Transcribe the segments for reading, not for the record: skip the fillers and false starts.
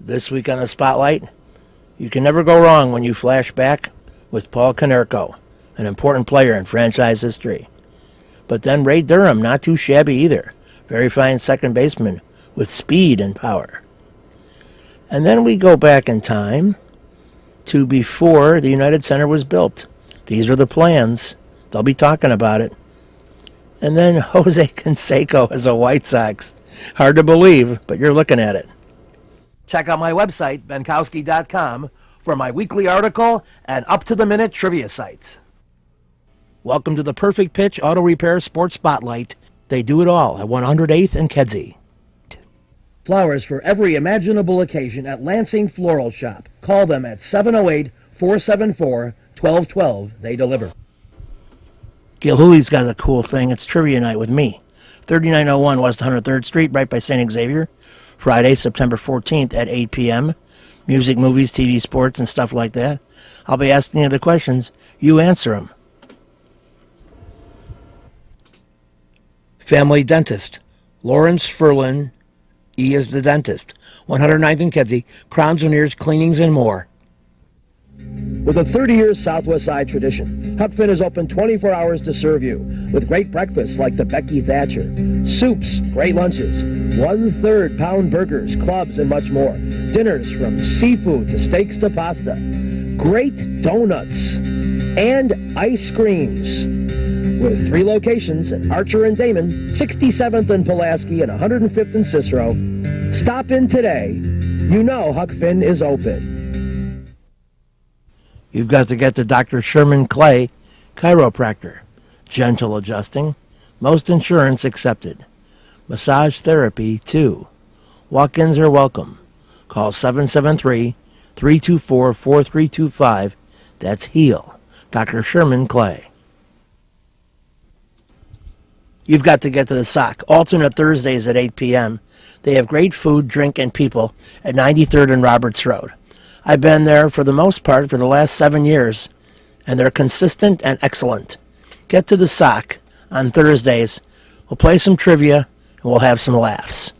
This week on the Spotlight, you can never go wrong when you flash back with Paul Konerko, an important player in franchise history. But then Ray Durham, not too shabby either. Very fine second baseman with speed and power. And then we go back in time to before the United Center was built. These are the plans. They'll be talking about it. And then Jose Canseco as a White Sox. Hard to believe, but you're looking at it. Check out my website, benkowski.com, for my weekly article and up-to-the-minute trivia sites. Welcome to the Perfect Pitch Auto Repair Sports Spotlight. They do it all at 108th and Kedzie. Flowers for every imaginable occasion at Lansing Floral Shop. Call them at 708-474-1212. They deliver. Gilhooly's got a cool thing. It's trivia night with me. 3901 West 103rd Street, right by St. Xavier. Friday, September 14th at 8 p.m. Music, movies, TV, sports, and stuff like that. I'll be asking you the questions. You answer them. Family Dentist. Lawrence Ferlin. E is the dentist. 109th and Kedzie. Crowns, veneers, cleanings, and more. With a 30-year Southwest Side tradition, Huck Finn is open 24 hours to serve you with great breakfasts like the Becky Thatcher, soups, great lunches, 1/3 pound burgers, clubs, and much more. Dinners from seafood to steaks to pasta, great donuts, and ice creams. With 3 locations at Archer and Damon, 67th and Pulaski, and 105th and Cicero. Stop in today. You know Huck Finn is open. You've got to get to Dr. Sherman Clay, chiropractor. Gentle adjusting. Most insurance accepted. Massage therapy, too. Walk-ins are welcome. Call 773-324-4325. That's HEAL. Dr. Sherman Clay. You've got to get to the Sock. Alternate Thursdays at 8 p.m. They have great food, drink, and people at 93rd and Roberts Road. I've been there for the most part for the last 7 years, and they're consistent and excellent. Get to the Sock on Thursdays. We'll play some trivia, and we'll have some laughs.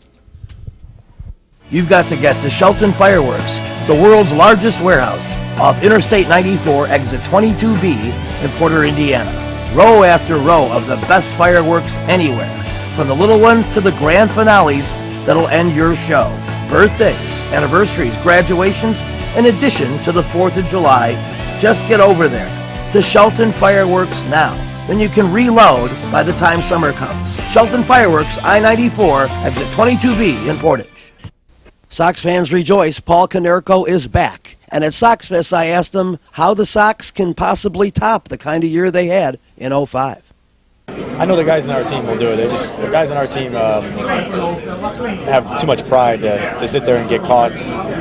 You've got to get to Shelton Fireworks, the world's largest warehouse, off Interstate 94, exit 22B in Porter, Indiana. Row after row of the best fireworks anywhere, from the little ones to the grand finales that'll end your show. Birthdays, anniversaries, graduations, in addition to the 4th of July. Just get over there to Shelton Fireworks now. Then you can reload by the time summer comes. Shelton Fireworks, I-94, exit 22B in Portage. Sox fans rejoice. Paul Konerko is back. And at Sox Fest, I asked him how the Sox can possibly top the kind of year they had in 05. I know the guys on our team will do it. The guys on our team have too much pride to sit there and get caught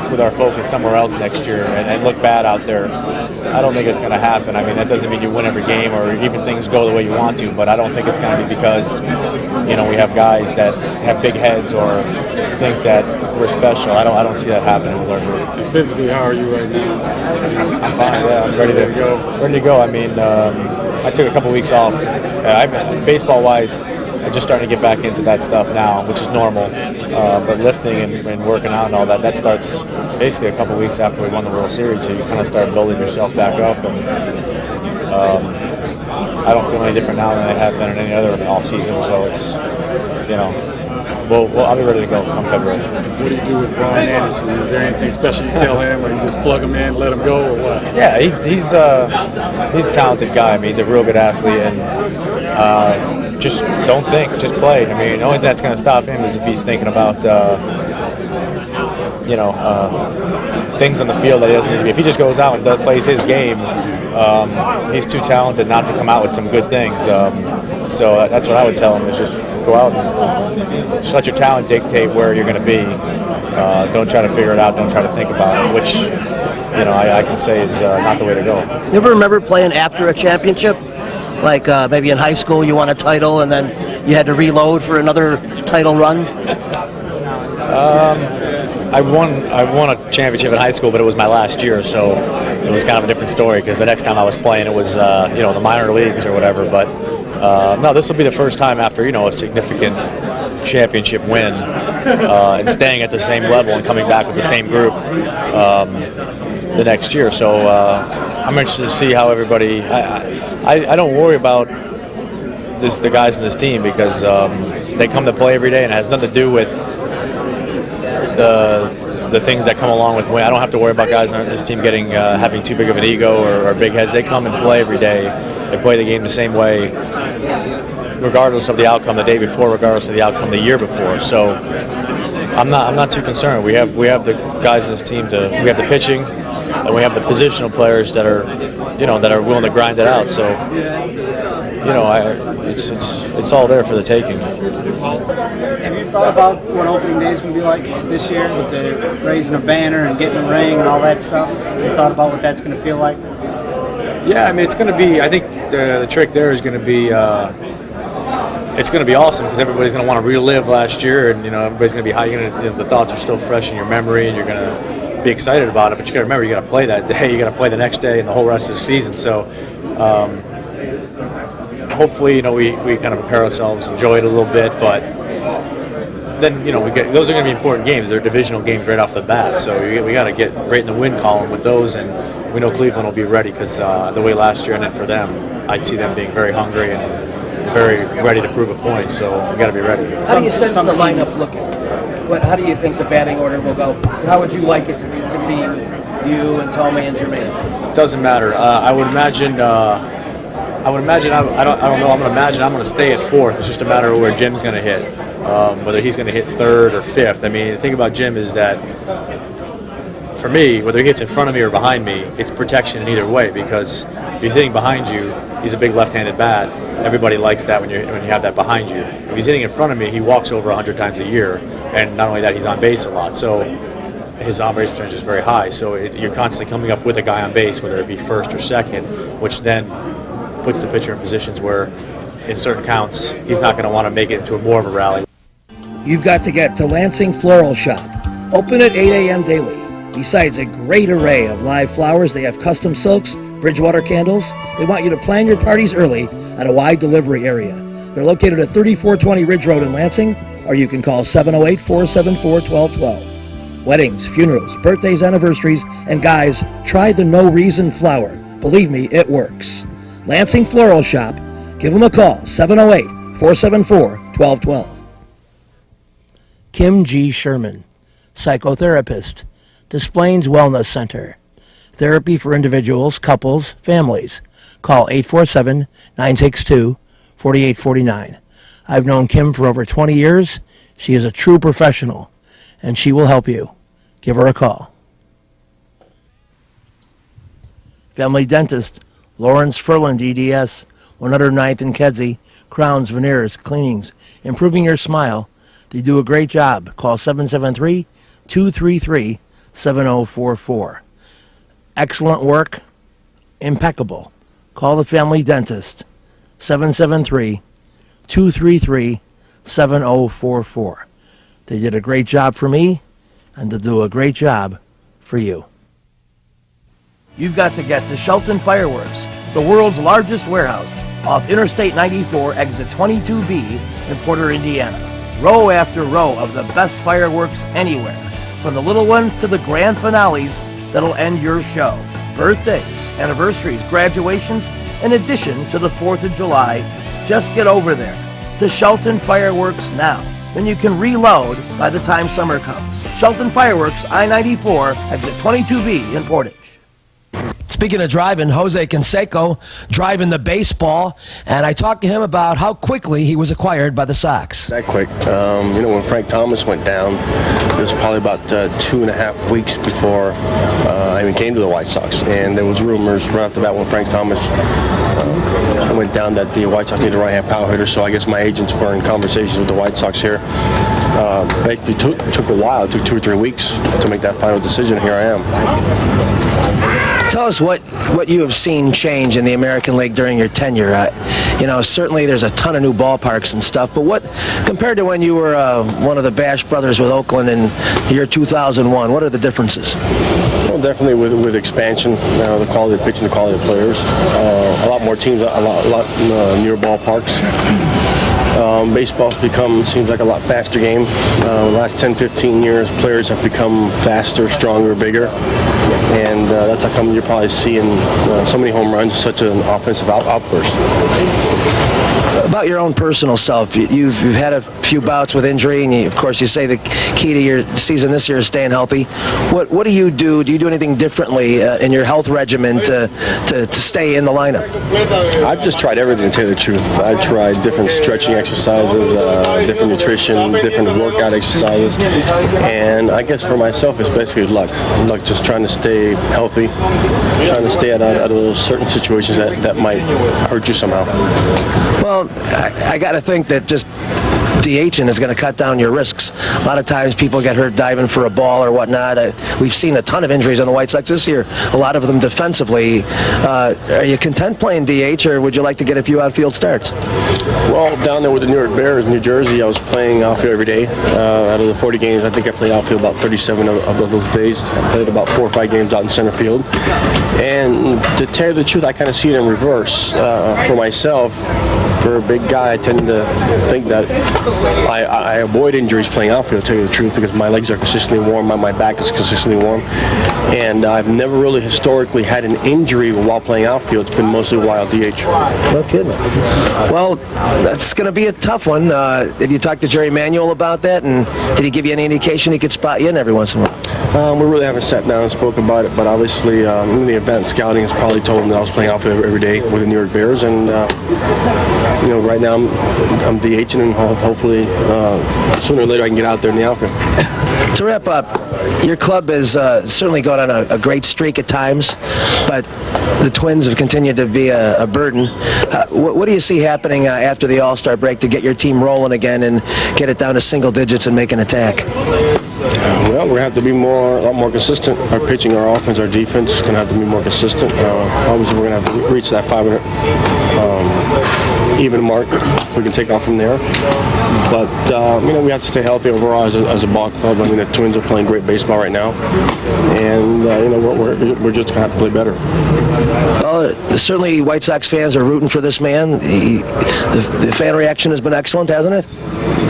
with our focus somewhere else next year and look bad out there. I don't think it's going to happen. I mean, that doesn't mean you win every game or even things go the way you want to, but I don't think it's going to be because, we have guys that have big heads or think that we're special. I don't see that happening with our group. Physically, how are you right now? I'm fine. Yeah, I'm ready to go. I mean, I took a couple weeks off. Baseball-wise, I'm just starting to get back into that stuff now, which is normal. But lifting and working out and all that starts basically a couple weeks after we won the World Series. So you kind of start building yourself back up. And I don't feel any different now than I have been in any other off-season. So it's, I'll be ready to go come February. What do you do with Brian Anderson? Is there anything special you tell him, or you just plug him in, let him go, or what? Yeah, he's a talented guy. I mean, he's a real good athlete, and just don't think, just play. I mean, the only thing that's going to stop him is if he's thinking about, things on the field that he doesn't need to be. If he just goes out and plays his game, he's too talented not to come out with some good things. So that's what I would tell him, is just go out and just let your talent dictate where you're going to be. Don't try to figure it out. Don't try to think about it, which, I can say is not the way to go. You ever remember playing after a championship? Like maybe in high school you won a title and then you had to reload for another title run? I won a championship in high school, but it was my last year, so it was kind of a different story because the next time I was playing it was the minor leagues or whatever. But no, this will be the first time after a significant championship win and staying at the same level and coming back with the same group the next year. So I'm interested to see how everybody. I don't worry about the guys in this team because they come to play every day, and it has nothing to do with the things that come along with win. I don't have to worry about guys on this team having too big of an ego or big heads. They come and play every day. They play the game the same way, regardless of the outcome the day before, regardless of the outcome the year before. So I'm not too concerned. We have the guys in this team we have the pitching, and we have the positional players that are willing to grind it out. So it's all there for the taking. Have you thought about what opening day is going to be like this year with the raising a banner and getting a ring and all that stuff? Have you thought about what that's going to feel like? Yeah, I mean, it's going to be. I think the trick there is going to be. It's going to be awesome because everybody's going to want to relive last year, and everybody's going to be high. The thoughts are still fresh in your memory, and you're going to be excited about it. But you got to remember, you got to play that day, you got to play the next day, and the whole rest of the season. So. Hopefully, we kind of prepare ourselves, enjoy it a little bit, but then those are going to be important games. They're divisional games right off the bat, so we got to get right in the win column with those, and we know Cleveland will be ready because the way last year ended for them, I see them being very hungry and very ready to prove a point. So we got to be ready. How do you sense the lineup looking? How do you think the batting order will go? How would you like it to be you and Tommy and Jermaine? It doesn't matter. I would imagine. I don't know. I'm going to stay at fourth. It's just a matter of where Jim's going to hit, whether he's going to hit third or fifth. I mean, the thing about Jim is that, for me, whether he hits in front of me or behind me, it's protection in either way because if he's hitting behind you, he's a big left-handed bat. Everybody likes that when you have that behind you. If he's hitting in front of me, he walks over 100 times a year, and not only that, he's on base a lot. So his on-base percentage is very high. So you're constantly coming up with a guy on base, whether it be first or second, which then puts the pitcher in positions where, in certain counts, he's not going to want to make it into more of a rally. You've got to get to Lansing Floral Shop. Open at 8 a.m. daily. Besides a great array of live flowers, they have custom silks, Bridgewater candles. They want you to plan your parties early at a wide delivery area. They're located at 3420 Ridge Road in Lansing, or you can call 708-474-1212. Weddings, funerals, birthdays, anniversaries, and guys, try the No Reason flower. Believe me, it works. Lansing Floral Shop. Give them a call, 708-474-1212. Kim G. Sherman, psychotherapist, Des Plaines Wellness Center. Therapy for individuals, couples, families. Call 847-962-4849. I've known Kim for over 20 years. She is a true professional, and she will help you. Give her a call. Family Dentist, Lawrence Furland EDS, 109th and Kedzie, crowns, veneers, cleanings, improving your smile. They do a great job. Call 773-233-7044. Excellent work, impeccable. Call the Family Dentist, 773-233-7044. They did a great job for me, and they'll do a great job for you. You've got to get to Shelton Fireworks, the world's largest warehouse, off Interstate 94, exit 22B in Porter, Indiana. Row after row of the best fireworks anywhere, from the little ones to the grand finales that'll end your show. Birthdays, anniversaries, graduations, in addition to the 4th of July. Just get over there to Shelton Fireworks now. Then you can reload by the time summer comes. Shelton Fireworks, I-94, exit 22B in Portage. Speaking of driving, Jose Canseco driving the baseball, and I talked to him about how quickly he was acquired by the Sox. That quick. When Frank Thomas went down, it was probably about 2.5 weeks before I even came to the White Sox. And there was rumors right after that when Frank Thomas went down that the White Sox needed a right-hand power hitter. So I guess my agents were in conversations with the White Sox here. Basically took a while. It took 2 or 3 weeks to make that final decision. Here I am. Tell us what you have seen change in the American League during your tenure. Certainly there's a ton of new ballparks and stuff, but what, compared to when you were one of the Bash brothers with Oakland in the year 2001, what are the differences? Well, definitely with expansion, the quality of pitching, the quality of players, a lot more teams, a lot newer ballparks. Baseball's seems like a lot faster game. The last 10, 15 years, players have become faster, stronger, bigger. And that's how come you're probably seeing so many home runs, such an offensive outburst. About your own personal self, you've had a few bouts with injury, and of course you say the key to your season this year is staying healthy. What do you do? Do you do anything differently in your health regimen to stay in the lineup? I've just tried everything, to tell you the truth. I tried different stretching exercises, different nutrition, different workout exercises, and I guess for myself it's basically luck. Just trying to stay healthy, trying to stay out of those certain situations that might hurt you somehow. Well, I got to think that just DHing is going to cut down your risks. A lot of times people get hurt diving for a ball or whatnot. We've seen a ton of injuries on the White Sox this year, a lot of them defensively. Are you content playing DH, or would you like to get a few outfield starts? Well, down there with the New York Bears, New Jersey, I was playing outfield every day. Out of the 40 games, I think I played outfield about 37 of those days. I played about 4 or 5 games out in center field. And to tell you the truth, I kind of see it in reverse. For myself, for a big guy, I tend to think that I avoid injuries playing outfield, to tell you the truth, because my legs are consistently warm, my back is consistently warm. And I've never really historically had an injury while playing outfield. It's been mostly while DH. No kidding. Well, that's going to be a tough one. Have you talked to Jerry Manuel about that, and did he give you any indication he could spot you in every once in a while? We really haven't sat down and spoke about it, but obviously in the event, scouting has probably told him that I was playing outfield every day with the New York Bears, and right now I'm DHing, and hopefully sooner or later I can get out there in the outfield. To wrap up, your club has certainly gone on a great streak at times, but the Twins have continued to be a burden. What do you see happening after the All-Star break to get your team rolling again and get it down to single digits and make an attack? Well, we're going to have to be a lot more consistent. Our pitching, our offense, our defense is going to have to be more consistent. Obviously, we're going to have to reach that 500 even mark. We can take off from there. But, we have to stay healthy overall as a ball club. I mean, the Twins are playing great baseball right now. And, we're just going to have to play better. Well, certainly White Sox fans are rooting for this man. The fan reaction has been excellent, hasn't it?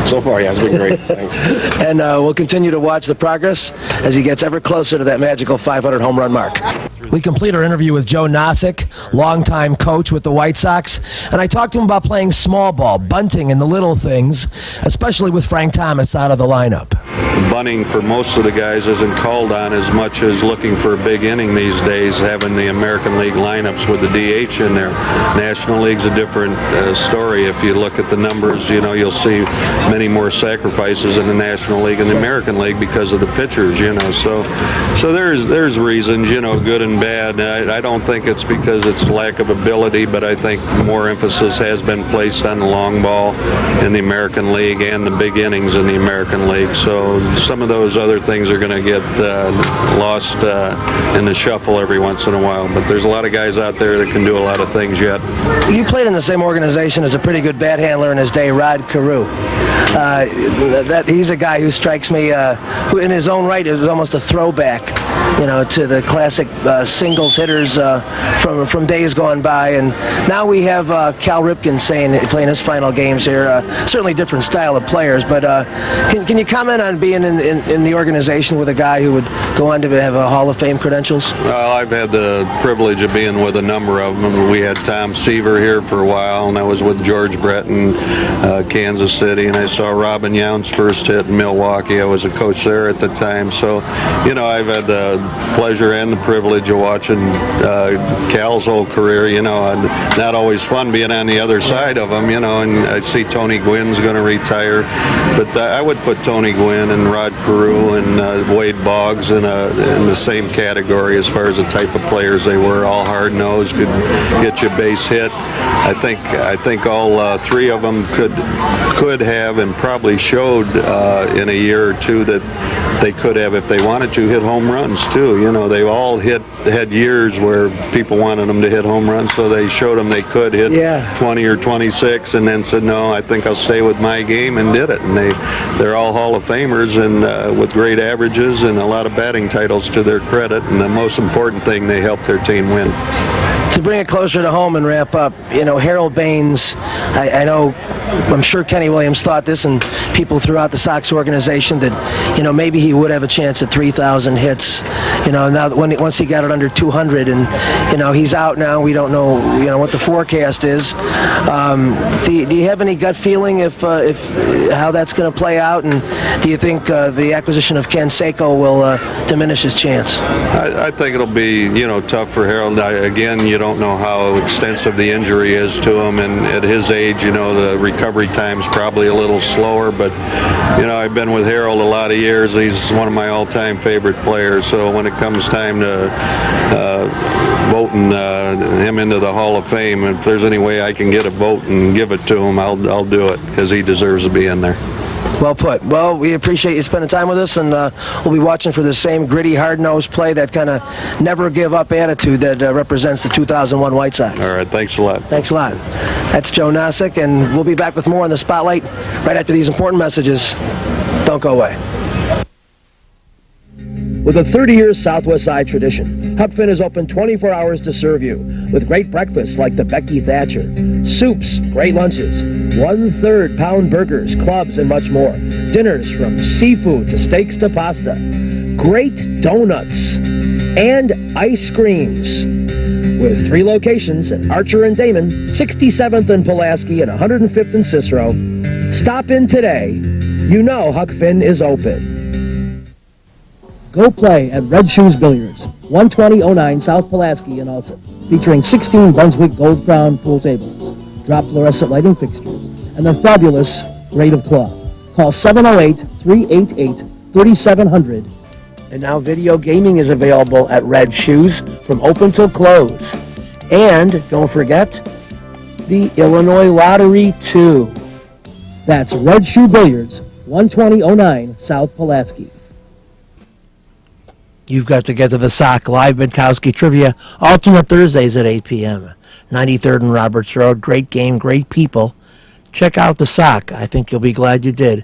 So far, yeah, it's been great. Thanks. And we'll continue to watch the progress as he gets ever closer to that magical 500 home run mark. We complete our interview with Joe Nosek, longtime coach with the White Sox, and I talked to him about playing small ball, bunting, and the little things, especially with Frank Thomas out of the lineup. Bunting for most of the guys isn't called on as much as looking for a big inning these days, having the American League lineups with the DH in there. National League's a different story. If you look at the numbers, you'll see many more sacrifices in the National League and the American League because of the pitchers, So there's reasons, good and bad. I don't think it's because it's lack of ability, but I think more emphasis has been placed on the long ball in the American League and the big innings in the American League. So some of those other things are going to get lost in the shuffle every once in a while. But there's a lot of guys out there that can do a lot of things yet. You played in the same organization as a pretty good bat handler in his day, Rod Carew. He's a guy who strikes me, who in his own right is almost a throwback, to the classic singles hitters from days gone by. And now we have Cal Ripken playing his final games here. Certainly different style of players, but can you comment on being in the organization with a guy who would go on to have a Hall of Fame credentials? Well, I've had the privilege of being with a number of them. We had Tom Seaver here for a while, and I was with George Brett in Kansas City, and I saw Robin Yount's first hit in Milwaukee. I was a coach there at the time. So, I've had the pleasure and the privilege of watching Cal's whole career, not always fun being on the other side of him, and I see Tony Gwynn's going to retire, but I would put Tony Gwynn and Rod Carew and Wade Boggs in the same category as far as the type of players they were. All hard-nosed, could get you base hit. I think all three of them could have and probably showed in a year or two that they could have, if they wanted to, hit home runs too. They all had years where people wanted them to hit home runs, so they showed them they could hit 20 or 26, and then said, no, I think I'll stay with my game, and did it. And they're all Hall of Famers, and with great averages and a lot of batting titles to their credit. And the most important thing, they helped their team win. To bring it closer to home and wrap up, Harold Baines, I know I'm sure Kenny Williams thought this, and people throughout the Sox organization, that, you know, maybe he would have a chance at 3,000 hits. You know, now once he got it under 200, and, you know, he's out now. We don't know, you know, what the forecast is. Do you have any gut feeling if how that's going to play out, and do you think the acquisition of Ken Seiko will diminish his chance? I think it'll be, you know, tough for Harold. Again, you don't know how extensive the injury is to him, and at his age, you know, the recovery time's probably a little slower. But, you know, I've been with Harold a lot of years. He's one of my all-time favorite players. So when it comes time to voting him into the Hall of Fame, if there's any way I can get a vote and give it to him, I'll do it, because he deserves to be in there. Well put. Well, we appreciate you spending time with us, and we'll be watching for the same gritty, hard-nosed play, that kind of never-give-up attitude that represents the 2001 White Sox. All right, thanks a lot. Thanks a lot. That's Joe Nosek, and we'll be back with more on the Spotlight right after these important messages. Don't go away. With a 30-year Southwest Side tradition, Huck Finn is open 24 hours to serve you with great breakfasts like the Becky Thatcher, soups, great lunches, 1/3 pound burgers, clubs, and much more. Dinners from seafood to steaks to pasta, great donuts, and ice creams. With 3 locations at Archer and Damon, 67th and Pulaski, and 105th and Cicero. Stop in today. You know Huck Finn is open. Go play at Red Shoes Billiards, 12009 South Pulaski in Ulsan, featuring 16 Brunswick Gold Crown pool tables, drop fluorescent lighting fixtures, and a fabulous grade of cloth. Call 708-388-3700. And now video gaming is available at Red Shoes from open till close. And don't forget the Illinois Lottery too. That's Red Shoe Billiards, 12009 South Pulaski. You've got to get to the Sock Live Benkowski Trivia, alternate Thursdays at 8 p.m. 93rd and Roberts Road. Great game, great people. Check out the Sock. I think you'll be glad you did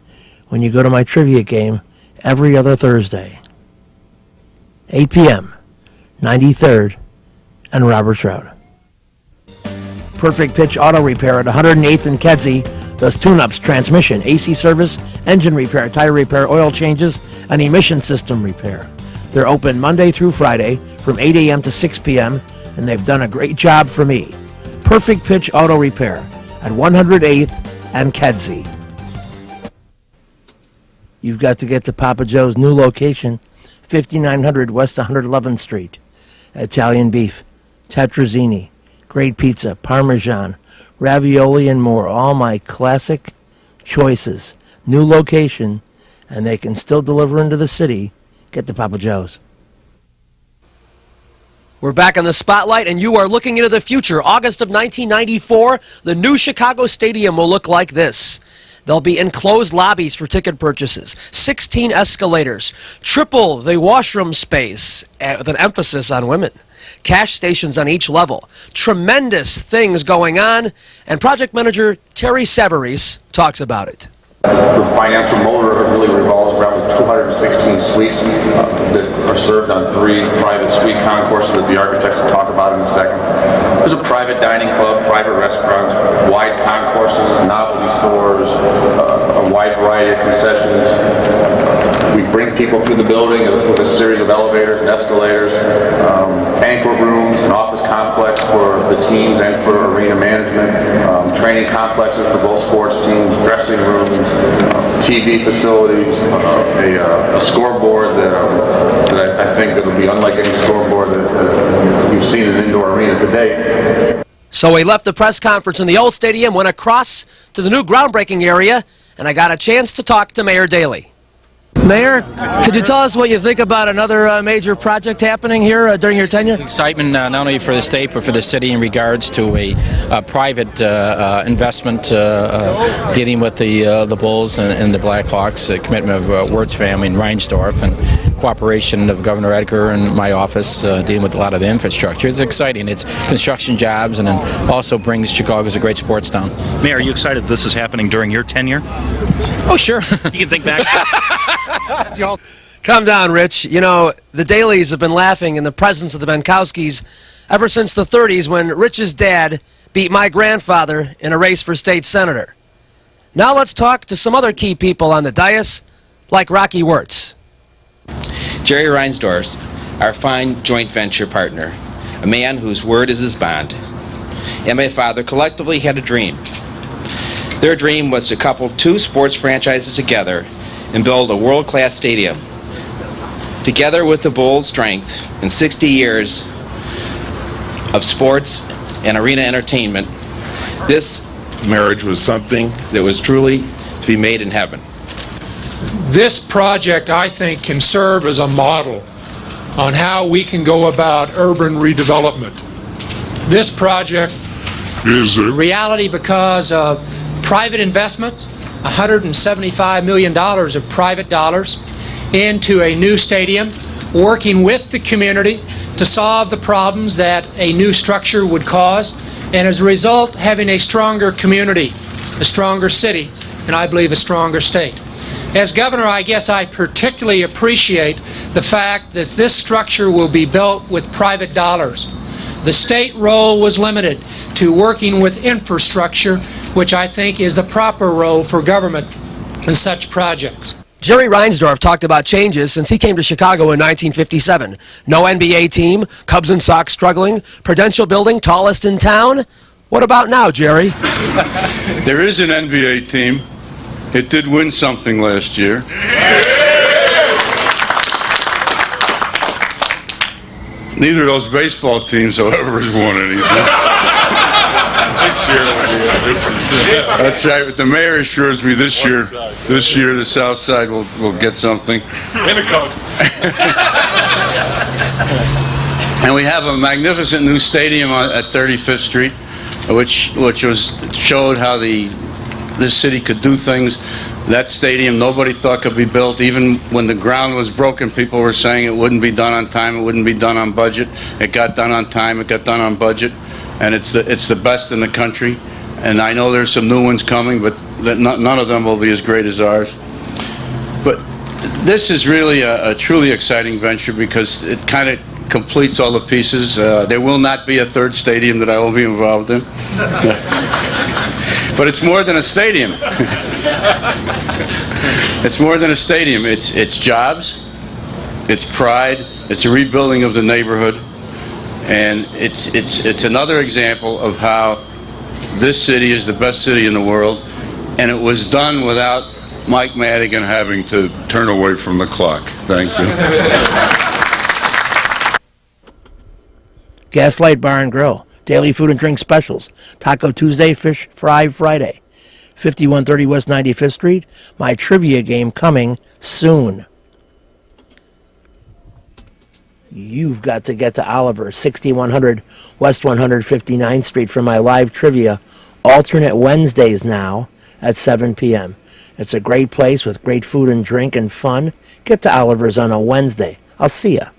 when you go to my trivia game every other Thursday. 8 p.m., 93rd and Roberts Road. Perfect Pitch Auto Repair at 108th and Kedzie does tune-ups, transmission, AC service, engine repair, tire repair, oil changes, and emission system repair. They're open Monday through Friday from 8 a.m. to 6 p.m., and they've done a great job for me. Perfect Pitch Auto Repair at 108th and Kedzie. You've got to get to Papa Joe's new location, 5900 West 111th Street. Italian beef, tetrazzini, great pizza, Parmesan, ravioli, and more. All my classic choices. New location, and they can still deliver into the city. Get to Papa Joe's. We're back on the Spotlight, and you are looking into the future. August of 1994, the new Chicago Stadium will look like this. There'll be enclosed lobbies for ticket purchases, 16 escalators, triple the washroom space with an emphasis on women, cash stations on each level, tremendous things going on, and project manager Terry Severies talks about it. The financial motor really revolves around the 216 suites that are served on 3 private suite concourses that the architects will talk about in a second. There's a private dining club, private restaurants, wide concourses, novelty stores, a wide variety of concessions. We bring people through the building with a series of elevators and escalators, banquet rooms, an office complex for the teams and for arena management, training complexes for both sports teams, dressing rooms, TV facilities, a scoreboard that I think that will be unlike any scoreboard that you've seen in an indoor arena today. So we left the press conference in the old stadium, went across to the new groundbreaking area, and I got a chance to talk to Mayor Daley. Mayor, could you tell us what you think about another major project happening here during your tenure? Excitement not only for the state but for the city in regards to a private investment dealing with the Bulls and the Blackhawks, a commitment of Wirtz family in Reinsdorf, and cooperation of Governor Edgar and my office dealing with a lot of the infrastructure. It's exciting. It's construction jobs, and then also brings Chicago as a great sports town. Mayor, are you excited this is happening during your tenure? Oh, sure. You can think back. Calm down, Rich. You know, the Daleys have been laughing in the presence of the Benkowskis ever since the 30s when Rich's dad beat my grandfather in a race for state senator. Now let's talk to some other key people on the dais, like Rocky Wirtz. Jerry Reinsdorf, our fine joint venture partner, a man whose word is his bond, and my father collectively had a dream. Their dream was to couple two sports franchises together and build a world-class stadium. Together with the Bulls' strength and 60 years of sports and arena entertainment, this marriage was something that was truly to be made in heaven. This project, I think, can serve as a model on how we can go about urban redevelopment. This project is a reality because of private investments, $175 million of private dollars into a new stadium, working with the community to solve the problems that a new structure would cause, and as a result, having a stronger community, a stronger city, and I believe a stronger state. As governor, I guess I particularly appreciate the fact that this structure will be built with private dollars. The state role was limited to working with infrastructure, which I think is the proper role for government in such projects. Jerry Reinsdorf talked about changes since he came to Chicago in 1957. No NBA team, Cubs and Sox struggling, Prudential Building, tallest in town. What about now, Jerry? There is an NBA team. It did win something last year. Neither of those baseball teams, however, has won anything. That's right, but the mayor assures me this year the South Side will get something. And a coach. And we have a magnificent new stadium at 35th Street, which showed how this city could do things. That stadium nobody thought could be built. Even when the ground was broken, people were saying it wouldn't be done on time, it wouldn't be done on budget. It got done on time, it got done on budget, and it's the best in the country. And I know there's some new ones coming, but none of them will be as great as ours. But this is really a truly exciting venture because it kind of completes all the pieces. There will not be a third stadium that I will be involved in. But it's more than a stadium. It's more than a stadium. It's jobs, it's pride, it's a rebuilding of the neighborhood, and it's another example of how this city is the best city in the world, and it was done without Mike Madigan having to turn away from the clock. Thank you. Gaslight Bar and Grill. Daily food and drink specials. Taco Tuesday, Fish Fry Friday. 5130 West 95th Street. My trivia game coming soon. You've got to get to Oliver, 6100 West 159th Street for my live trivia. Alternate Wednesdays now at 7 p.m. It's a great place with great food and drink and fun. Get to Oliver's on a Wednesday. I'll see ya.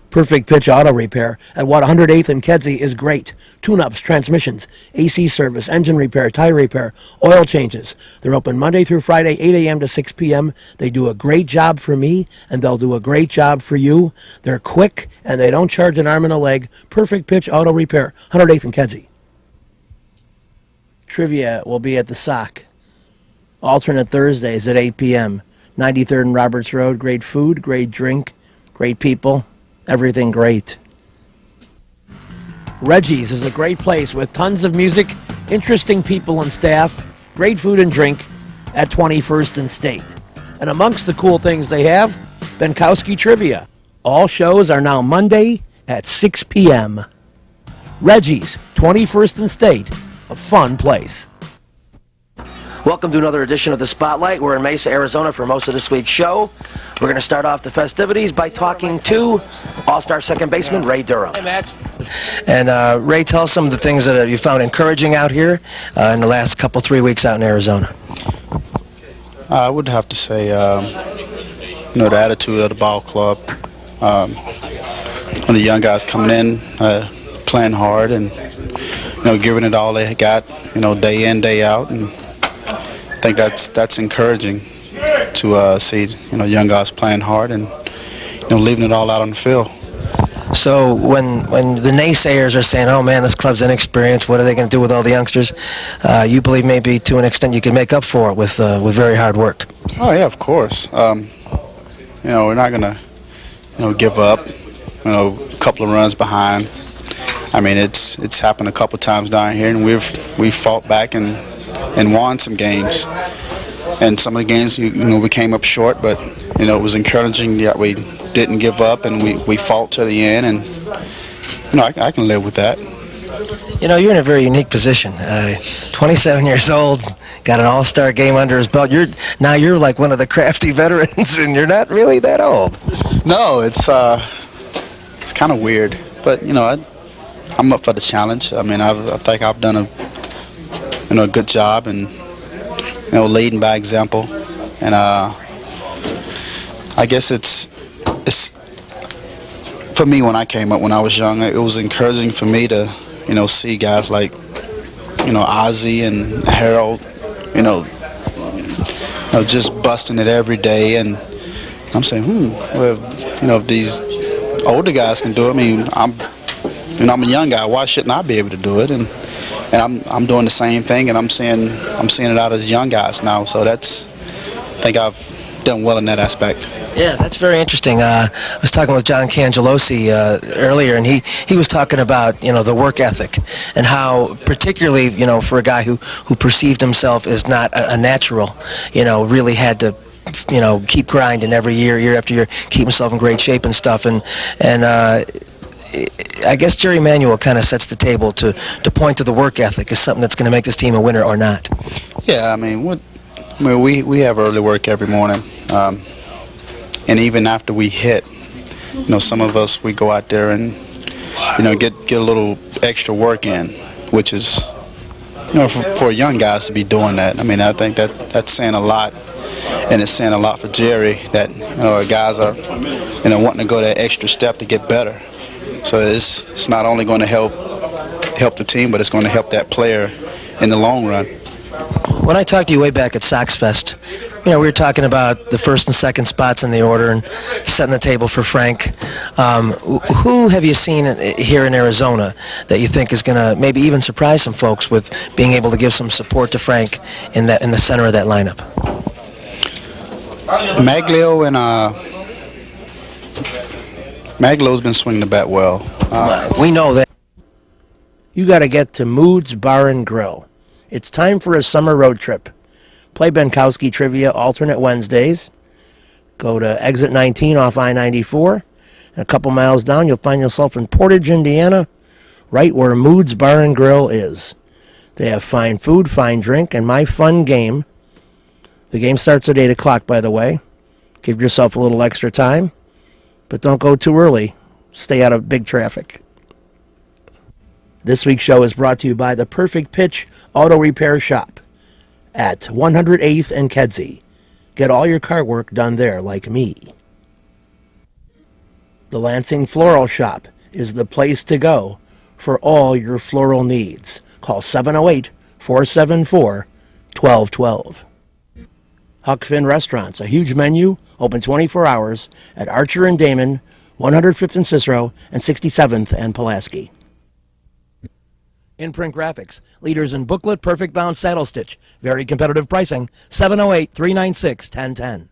Perfect Pitch Auto Repair at 108th and Kedzie is great. Tune-ups, transmissions, AC service, engine repair, tire repair, oil changes. They're open Monday through Friday, 8 a.m. to 6 p.m. They do a great job for me, and they'll do a great job for you. They're quick, and they don't charge an arm and a leg. Perfect Pitch Auto Repair, 108th and Kedzie. Trivia will be at the Sock. Alternate Thursdays at 8 p.m. 93rd and Roberts Road. Great food, great drink, great people. Everything great. Reggie's is a great place with tons of music, interesting people and staff, great food and drink at 21st and State. And amongst the cool things they have, Benkowski Trivia. All shows are now Monday at 6 p.m. Reggie's, 21st and State, a fun place. Welcome to another edition of The Spotlight. We're in Mesa, Arizona for most of this week's show. We're going to start off the festivities by talking to All-Star second baseman Ray Durham. Hey, Matt. And Ray, tell us some of the things that you found encouraging out here in the last 3 weeks out in Arizona. I would have to say, the attitude of the ball club. When the young guys coming in, playing hard and, giving it all they got, day in, day out. And I think that's encouraging to see young guys playing hard and leaving it all out on the field. So when the naysayers are saying, "Oh man, this club's inexperienced. What are they going to do with all the youngsters?" You believe maybe to an extent you can make up for it with very hard work. Oh yeah, of course. We're not going to give up. A couple of runs behind. I mean, it's happened a couple times down here, and we've fought back and won some games. And some of the games, we came up short, but it was encouraging that we didn't give up and we fought to the end, and I can live with that. You're in a very unique position. 27 years old, got an all-star game under his belt. You're like one of the crafty veterans, and you're not really that old. No, it's kind of weird, but I'm up for the challenge. I mean, I think I've done a good job and leading by example, and I guess it's for me when I came up when I was young. It was encouraging for me to see guys like Ozzie and Harold, just busting it every day, and I'm saying, well, if these older guys can do it, I mean, I'm a young guy. Why shouldn't I be able to do it? And I'm doing the same thing, and I'm seeing it out as young guys now. So I think I've done well in that aspect. Yeah, that's very interesting. I was talking with John Cangelosi earlier, and he was talking about the work ethic and how, particularly for a guy who perceived himself as not a natural, really had to keep grinding every year after year, keep himself in great shape and stuff, and I guess Jerry Manuel kind of sets the table to point to the work ethic as something that's going to make this team a winner or not. Yeah, we have early work every morning, and even after we hit, some of us, we go out there and get a little extra work in, which is for young guys to be doing that. I mean, I think that's saying a lot, and it's saying a lot for Jerry that guys are wanting to go that extra step to get better. So it's not only going to help the team, but it's going to help that player in the long run. When I talked to you way back at Sox Fest, we were talking about the first and second spots in the order and setting the table for Frank. Who have you seen here in Arizona that you think is going to maybe even surprise some folks with being able to give some support to Frank in the center of that lineup? Maglio and Maglio's been swinging the bat well. We know that. You got to get to Moods Bar and Grill. It's time for a summer road trip. Play Benkowski Trivia alternate Wednesdays. Go to exit 19 off I-94. And a couple miles down, you'll find yourself in Portage, Indiana, right where Moods Bar and Grill is. They have fine food, fine drink, and my fun game. The game starts at 8 o'clock, by the way. Give yourself a little extra time. But don't go too early. Stay out of big traffic. This week's show is brought to you by the Perfect Pitch Auto Repair Shop at 108th and Kedzie. Get all your car work done there, like me. The Lansing Floral Shop is the place to go for all your floral needs. Call 708-474-1212. Huck Finn Restaurants, a huge menu, open 24 hours at Archer and Damon, 105th and Cicero, and 67th and Pulaski. Imprint Graphics, leaders in booklet, perfect bound saddle stitch, very competitive pricing, 708-396-1010.